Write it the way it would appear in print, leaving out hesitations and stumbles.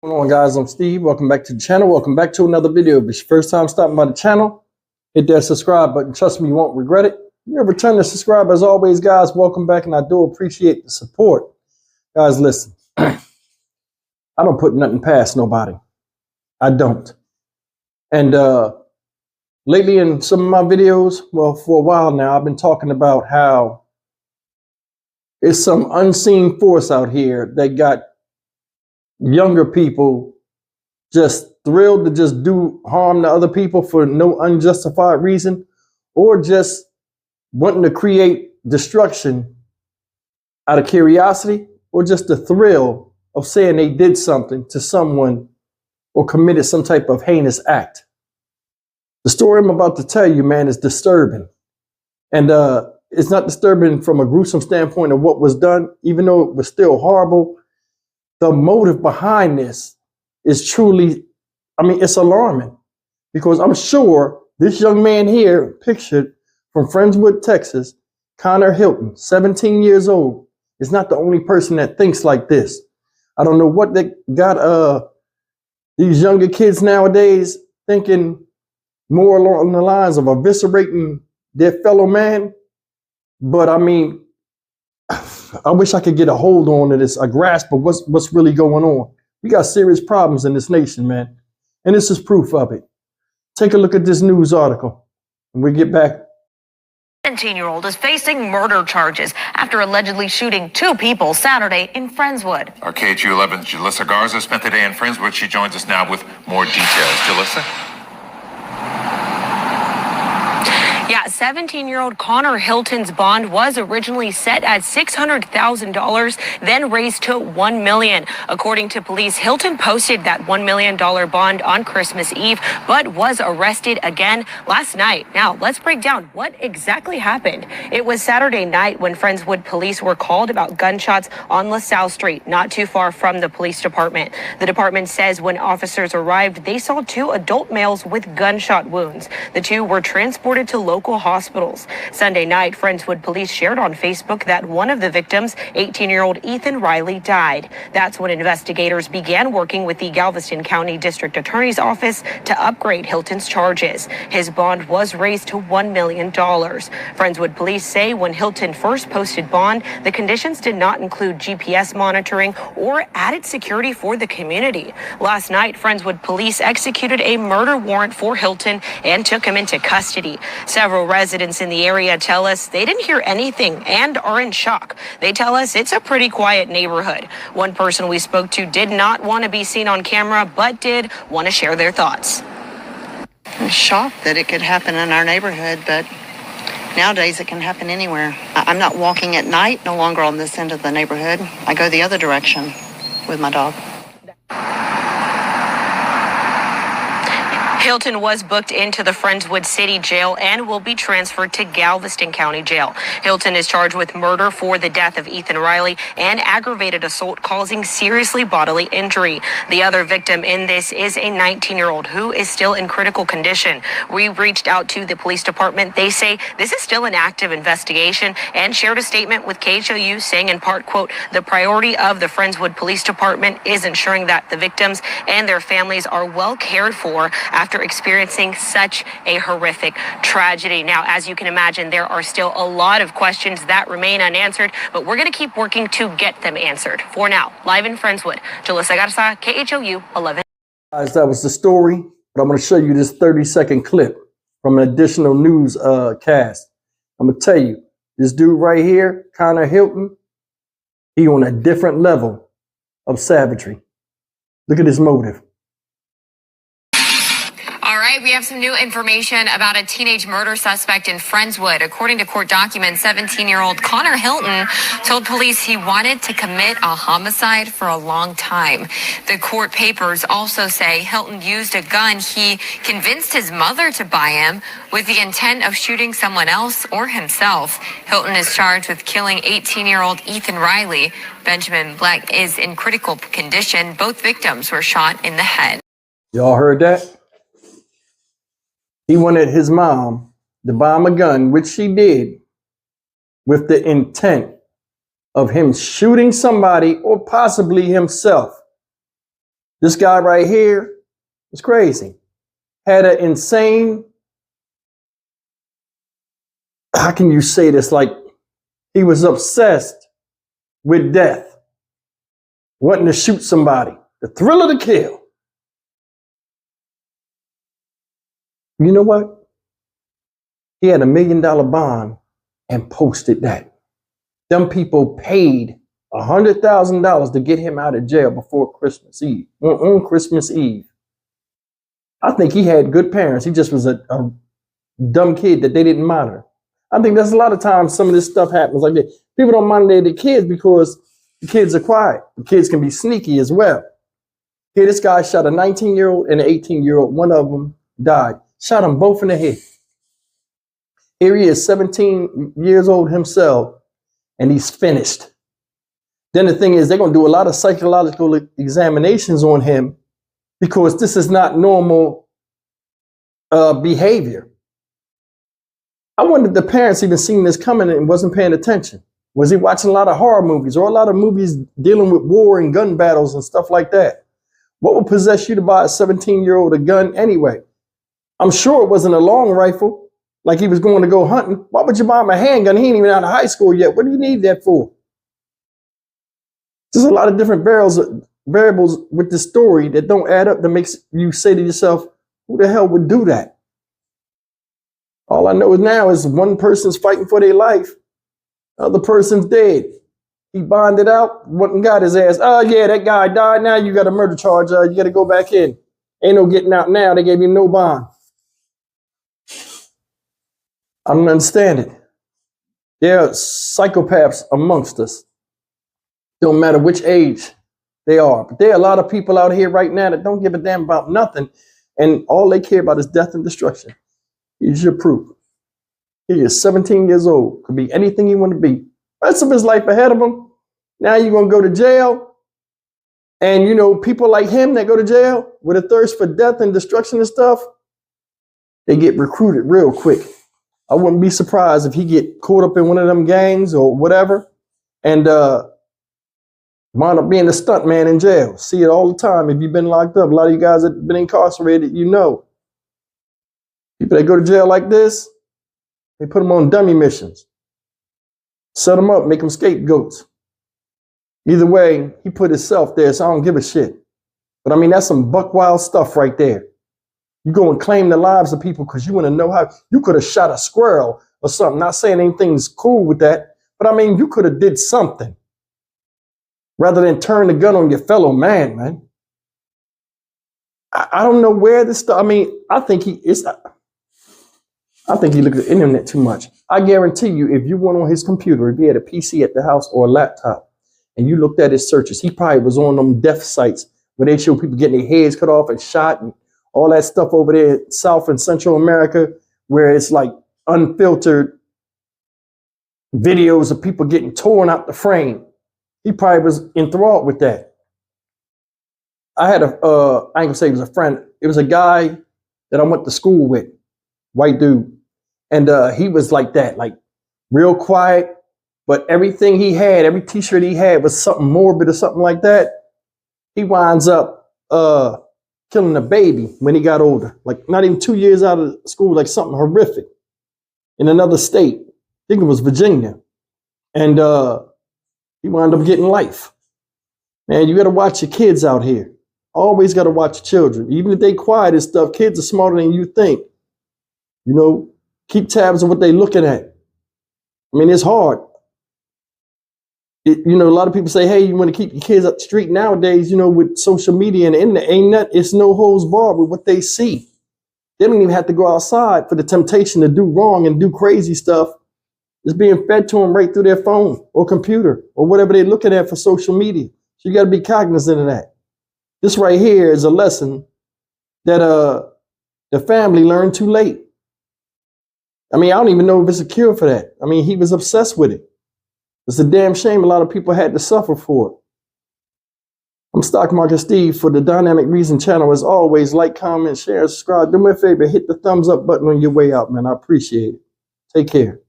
What's going on, guys? I'm Steve. Welcome back to the channel. Welcome back to another video. If it's your first time stopping by the channel, hit that subscribe button. Trust me, you won't regret it. If you return to subscribe, as always, guys, welcome back, and I do appreciate the support. Guys, listen, I don't put nothing past nobody. I don't. And lately in some of my videos, well, for a while now, I've been talking about how it's some unseen force out here that got younger people just thrilled to just do harm to other people for no unjustified reason, or just wanting to create destruction out of curiosity, or just the thrill of saying they did something to someone or committed some type of heinous act. The story I'm about to tell you, man, is disturbing. And it's not disturbing from a gruesome standpoint of what was done, even though it was still horrible. The motive behind this is truly, it's alarming, because I'm sure this young man here, pictured from Friendswood, Texas, Connor Hilton, 17 years old, is not the only person that thinks like this. I don't know what they got these younger kids nowadays thinking more along the lines of eviscerating their fellow man. But I wish I could get a hold on this, a grasp of what's really going on. We got serious problems in this nation, man. And this is proof of it. Take a look at this news article and we get back. 17-year-old is facing murder charges after allegedly shooting two people Saturday in Friendswood. Our KHU11's Jalissa Garza spent the day in Friendswood. She joins us now with more details. Jalissa? Yeah, 17-year-old Connor Hilton's bond was originally set at $600,000, then raised to $1 million. According to police, Hilton posted that $1 million bond on Christmas Eve, but was arrested again last night. Now, let's break down what exactly happened. It was Saturday night when Friendswood police were called about gunshots on LaSalle Street, not too far from the police department. The department says when officers arrived, they saw two adult males with gunshot wounds. The two were transported to local hospitals. Sunday night, Friendswood police shared on Facebook that one of the victims, 18-year-old Ethan Riley, died. That's when investigators began working with the Galveston County District Attorney's Office to upgrade Hilton's charges. His bond was raised to $1 million. Friendswood police say when Hilton first posted bond, the conditions did not include GPS monitoring or added security for the community. Last night, Friendswood police executed a murder warrant for Hilton and took him into custody. Several residents in the area tell us they didn't hear anything and are in shock. They tell us it's a pretty quiet neighborhood. One person we spoke to did not want to be seen on camera, but did want to share their thoughts. I'm shocked that it could happen in our neighborhood, but nowadays it can happen anywhere. I'm not walking at night, no longer on this end of the neighborhood. I go the other direction with my dog. Hilton was booked into the Friendswood City Jail and will be transferred to Galveston County Jail. Hilton is charged with murder for the death of Ethan Riley and aggravated assault causing seriously bodily injury. The other victim in this is a 19-year-old who is still in critical condition. We reached out to the police department. They say this is still an active investigation and shared a statement with KHOU saying in part, quote, the priority of the Friendswood Police Department is ensuring that the victims and their families are well cared for after experiencing such a horrific tragedy. Now, as you can imagine, there are still a lot of questions that remain unanswered, but we're going to keep working to get them answered. For now, live in Friendswood, Jalissa Garza, KHOU 11. Guys, that was the story, but I'm going to show you this 30-second clip from an additional news cast. I'm going to tell you, this dude right here, Connor Hilton, he on a different level of savagery. Look at his motive. We have some new information about a teenage murder suspect in Friendswood. According to court documents, 17-year-old Connor Hilton told police he wanted to commit a homicide for a long time. The court papers also say Hilton used a gun he convinced his mother to buy him with the intent of shooting someone else or himself. Hilton is charged with killing 18-year-old Ethan Riley. Benjamin Black is in critical condition. Both victims were shot in the head. Y'all heard that? He wanted his mom to buy him a gun, which she did, with the intent of him shooting somebody or possibly himself. This guy right here was crazy. Had an insane, how can you say this? Like, he was obsessed with death, wanting to shoot somebody. The thrill of the kill. You know what? He had $1 million bond and posted that. Them people paid $100,000 to get him out of jail before Christmas Eve, on Christmas Eve. I think he had good parents. He just was a dumb kid that they didn't monitor. I think that's a lot of times some of this stuff happens like that. People don't monitor their kids because the kids are quiet. The kids can be sneaky as well. Here, this guy shot a 19-year-old and an 18-year-old. One of them died. Shot them both in the head. Here he is, 17 years old himself, and he's finished. Then the thing is, they're going to do a lot of psychological examinations on him because this is not normal behavior. I wonder if the parents even seen this coming and wasn't paying attention. Was he watching a lot of horror movies or a lot of movies dealing with war and gun battles and stuff like that? What would possess you to buy a 17-year-old a gun anyway? I'm sure it wasn't a long rifle, like he was going to go hunting. Why would you buy him a handgun? He ain't even out of high school yet. What do you need that for? There's a lot of different variables with this story that don't add up that makes you say to yourself, who the hell would do that? All I know now is one person's fighting for their life. The other person's dead. He bonded out, went and got his ass. Oh, yeah, that guy died. Now you got a murder charge. You got to go back in. Ain't no getting out now. They gave you no bond. I don't understand it. There are psychopaths amongst us. Don't matter which age they are. But there are a lot of people out here right now that don't give a damn about nothing. And all they care about is death and destruction. Here's your proof. He is 17 years old. Could be anything he want to be. Rest of his life ahead of him. Now you're going to go to jail. And, you know, people like him that go to jail with a thirst for death and destruction and stuff, they get recruited real quick. I wouldn't be surprised if he get caught up in one of them gangs or whatever and wind up being a stunt man in jail. See it all the time. If you've been locked up, a lot of you guys that have been incarcerated, you know. People that go to jail like this, they put them on dummy missions. Set them up, make them scapegoats. Either way, he put himself there, so I don't give a shit. But I mean, that's some buck wild stuff right there. You go and claim the lives of people because you want to know how you could have shot a squirrel or something. Not saying anything's cool with that, but I mean, you could have did something rather than turn the gun on your fellow man. I don't know where this stuff. I mean, I think he looked at the internet too much. I guarantee you, if you went on his computer, if he had a PC at the house or a laptop, and you looked at his searches, he probably was on them death sites where they show people getting their heads cut off and shot and all that stuff over there in South and Central America, where it's like unfiltered videos of people getting torn out the frame. He probably was enthralled with that. I had I ain't gonna say he was a friend. It was a guy that I went to school with, white dude. And he was like that, like real quiet, but everything he had, every t-shirt he had was something morbid or something like that. He winds up killing a baby when he got older, like not even 2 years out of school, like something horrific in another state. I think it was Virginia. And he wound up getting life. Man, you got to watch your kids out here. Always got to watch your children. Even if they quiet and stuff, kids are smarter than you think. You know, keep tabs on what they're looking at. I mean, it's hard. You know, a lot of people say, hey, you want to keep your kids up the street nowadays, you know, with social media and the internet, it's no holds barred with what they see. They don't even have to go outside for the temptation to do wrong and do crazy stuff. It's being fed to them right through their phone or computer or whatever they're looking at for social media. So you got to be cognizant of that. This right here is a lesson that the family learned too late. I mean, I don't even know if it's a cure for that. I mean, he was obsessed with it. It's a damn shame a lot of people had to suffer for it. I'm Stock Market Steve for the Dynamic Reason channel. As always, like, comment, share, subscribe. Do me a favor, hit the thumbs up button on your way out, man. I appreciate it. Take care.